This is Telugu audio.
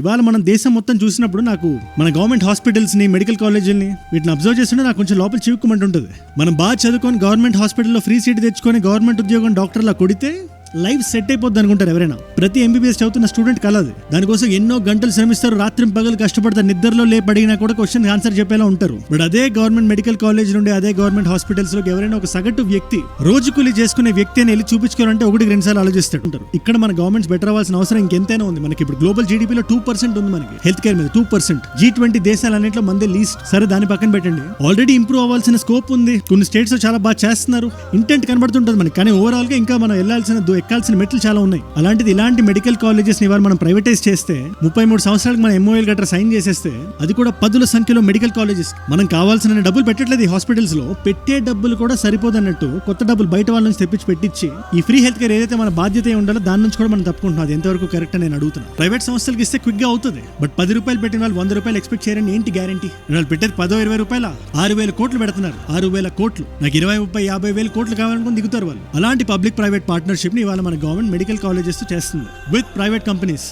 ఇవాళ మనం దేశం మొత్తం చూసినప్పుడు నాకు మన గవర్నమెంట్ హాస్పిటల్స్ ని మెడికల్ కాలేజీలని వీటిని అబ్జర్వ్ చేస్తుంటే నాకు కొంచెం లోపల చివుక్కుమంటుంటుంది. మనం బాగా చదువుకొని గవర్నమెంట్ హాస్పిటల్లో ఫ్రీ సీట్ తెచ్చుకొని గవర్నమెంట్ ఉద్యోగం డాక్టర్లా కొడితే లైఫ్ సెట్ అయిపోద్ది అనుకుంటారు ఎవరైనా. ప్రతి ఎంబీబీఎస్ చదువుతున్న స్టూడెంట్ కలదు. దానికోసం ఎన్నో గంటలు శ్రమిస్తారు, రాత్రి పగలు కష్టపడతారు, నిద్రలో లేపు అడిగినా కూడా క్వశ్చన్ ఆన్సర్ చెప్పేలా ఉంటారు. బట్ అదే గవర్నమెంట్ మెడికల్ కాలేజ్ నుండి అదే గవర్నమెంట్ హాస్పిటల్స్ లోకి ఎవరైనా ఒక సగటు వ్యక్తి రోజు కూలీ చేసుకునే వ్యక్తి అని వెళ్ళి చూపించుకోవాలంటే 1-2 సార్లు ఆలోచిస్తారు. ఇక్కడ మన గవర్నమెంట్స్ బెటర్ అవ్వాల్సిన అవసరం ఇంకెంతైనా ఉంది. మనకి ఇప్పుడు గ్లోబల్ జీడీపీలో 2% ఉంది మనకి హెల్త్ కేర్ మీద 2%. G20 దేశాలన్నింటిలో మందే లీస్ట్. సరే దాన్ని పక్కన పెట్టండి, ఆల్రెడీ ఇంప్రూవ్ అవ్వాల్సిన స్కోప్ ఉంది. కొన్ని స్టేట్స్ లో చాలా బాగా చేస్తున్నారు, ఇంటెంట్ కనబడుతుంటుంది మనకి. కానీ ఓవరాల్ గా ఇంకా మనం ఎక్కాల్సిన మెట్లు చాలా ఉన్నాయి. అలాంటిది ఇలాంటి మెడికల్ కాలేజెస్ ని మనం ప్రైవేటైజ్ చేస్తే 33 సంవత్సరాలకు మనం MOL గట్రా సైన్ చేసేస్తే అది కూడా 10ల సంఖ్యలో మెడికల్ కాలేజెస్ మనం కావాల్సిన డబ్బులు పెట్టట్లేదు. ఈ హాస్పిటల్స్ లో పెట్టే డబ్బులు కూడా సరిపోదన్నట్టు కొత్త డబ్బులు బయట వాళ్ళ నుంచి తెప్పించి పెట్టించి ఈ ఫ్రీ హెల్త్ కేర్ ఏదైతే మన బాధ్యత ఉండాలో దాని నుంచి కూడా మనం తప్పుకుంటున్నాం. అది ఎంతవరకు కరెక్ట్ అని నేను అడుగుతున్నాను. ప్రైవేట్ సంస్థలకు ఇస్తే క్విక్ గా అవుతుంది, బట్ 10 రూపాయలు పెట్టిన వాళ్ళు 100 రూపాయలు ఎక్స్పెక్ట్ చేయరని ఏంటి గ్యారంటీ? వాళ్ళు పెట్టేది 10-20 రూపాయల 6,000 కోట్లు పెడుతున్నారు. 6,000 కోట్లు నాకు 20-30-50,000 కోట్లు కావాలనుకుని దిగుతారు వాళ్ళు. అలాంటి పబ్లిక్ ప్రైవేట్ పార్ట్నర్షిప్ ని ఇవాళ మన గవర్నమెంట్ మెడికల్ కాలేజెస్ చేస్తుంది విత్ ప్రైవేట్ కంపెనీస్.